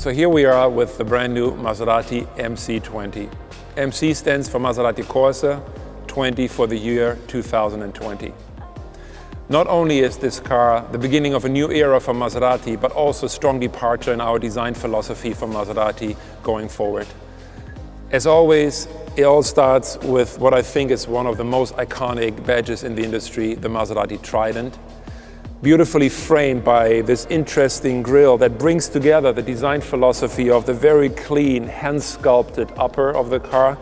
So here we are with the brand new Maserati MC20. MC stands for Maserati Corse, 20 for the year 2020. Not only is this car the beginning of a new era for Maserati, but also a strong departure in our design philosophy for Maserati going forward. As always, it all starts with what I think is one of the most iconic badges in the industry, the Maserati Trident. Beautifully framed by this interesting grille that brings together the design philosophy of the very clean, hand-sculpted upper of the car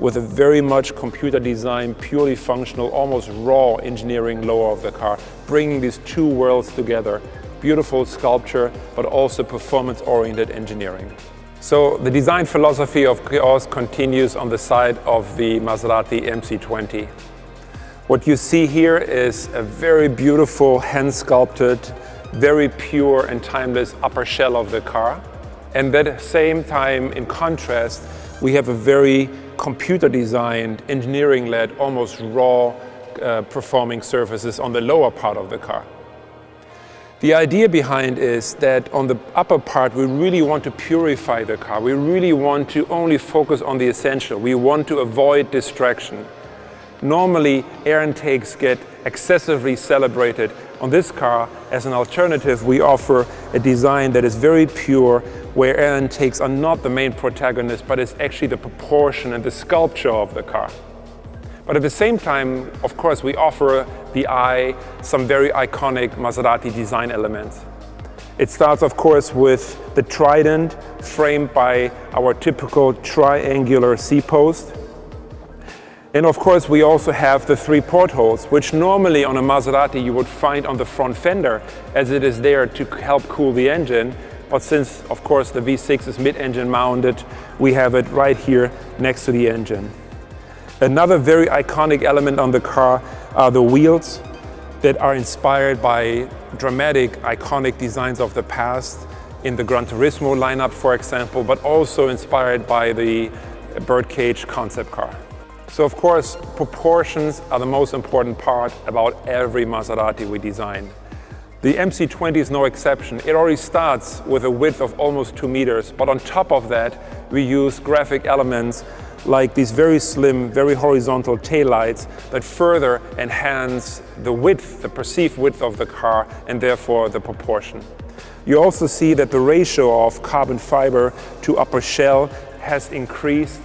with a very much computer design, purely functional, almost raw engineering lower of the car, bringing these two worlds together. Beautiful sculpture, but also performance-oriented engineering. So the design philosophy of Corse continues on the side of the Maserati MC20. What you see here is a very beautiful, hand-sculpted, very pure and timeless upper shell of the car. And at the same time, in contrast, we have a very computer-designed, engineering-led, almost raw performing surfaces on the lower part of the car. The idea behind is that on the upper part, we really want to purify the car. We really want to only focus on the essential. We want to avoid distraction. Normally, air intakes get excessively celebrated. On this car, as an alternative, we offer a design that is very pure, where air intakes are not the main protagonist, but it's actually the proportion and the sculpture of the car. But at the same time, of course, we offer the eye some very iconic Maserati design elements. It starts, of course, with the Trident, framed by our typical triangular C-post. And of course, we also have the three portholes, which normally on a Maserati you would find on the front fender, as it is there to help cool the engine. But since, of course, the V6 is mid-engine mounted, we have it right here next to the engine. Another very iconic element on the car are the wheels that are inspired by dramatic, iconic designs of the past in the Gran Turismo lineup, for example, but also inspired by the birdcage concept car. So of course, proportions are the most important part about every Maserati we design. The MC20 is no exception. It already starts with a width of almost 2 meters, but on top of that, we use graphic elements like these very slim, very horizontal taillights that further enhance the width, the perceived width of the car, and therefore the proportion. You also see that the ratio of carbon fiber to upper shell has increased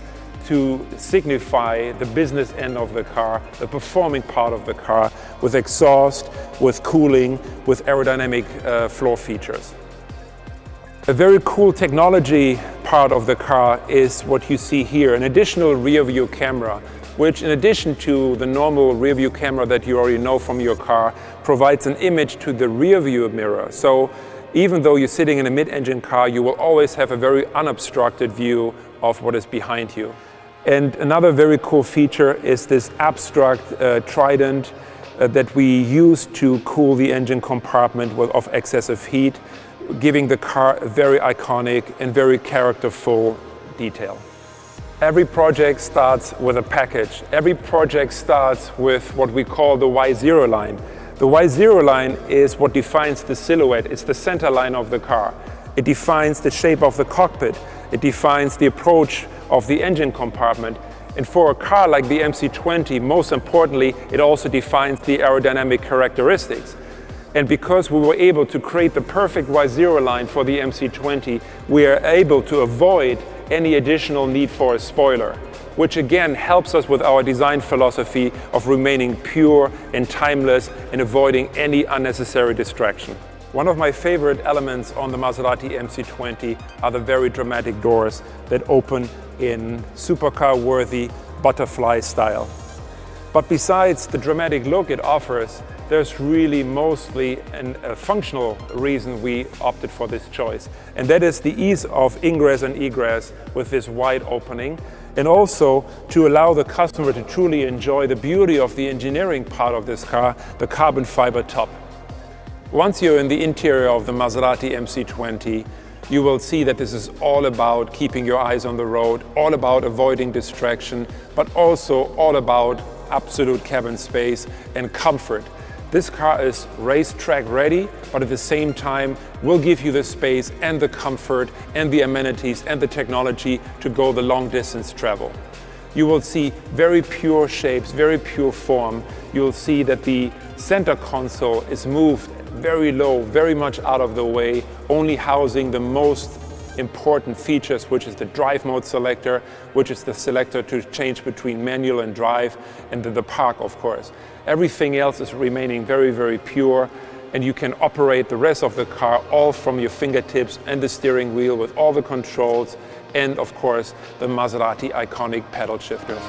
to signify the business end of the car, the performing part of the car, with exhaust, with cooling, with aerodynamic floor features. A very cool technology part of the car is what you see here, an additional rear view camera, which in addition to the normal rear view camera that you already know from your car, provides an image to the rear view mirror. So even though you're sitting in a mid-engine car, you will always have a very unobstructed view of what is behind you. And another very cool feature is this abstract Trident that we use to cool the engine compartment of excessive heat, giving the car a very iconic and very characterful detail. Every project starts with a package. Every project starts with what we call the Y0 line. The Y0 line is what defines the silhouette. It's the center line of the car. It defines the shape of the cockpit. It defines the approach of the engine compartment. And for a car like the MC20, most importantly, it also defines the aerodynamic characteristics. And because we were able to create the perfect Y0 line for the MC20, we are able to avoid any additional need for a spoiler, which again helps us with our design philosophy of remaining pure and timeless and avoiding any unnecessary distraction. One of my favorite elements on the Maserati MC20 are the very dramatic doors that open in supercar-worthy butterfly style. But besides the dramatic look it offers, there's really mostly a functional reason we opted for this choice. And that is the ease of ingress and egress with this wide opening, and also to allow the customer to truly enjoy the beauty of the engineering part of this car, the carbon fiber top. Once you're in the interior of the Maserati MC20, you will see that this is all about keeping your eyes on the road, all about avoiding distraction, but also all about absolute cabin space and comfort. This car is racetrack ready, but at the same time will give you the space and the comfort and the amenities and the technology to go the long distance travel. You will see very pure shapes, very pure form. You'll see that the center console is moved very low, very much out of the way, only housing the most important features, which is the drive mode selector, which is the selector to change between manual and drive, and the park, of course. Everything else is remaining very, very pure, and you can operate the rest of the car all from your fingertips and the steering wheel with all the controls, and of course the Maserati iconic pedal shifters.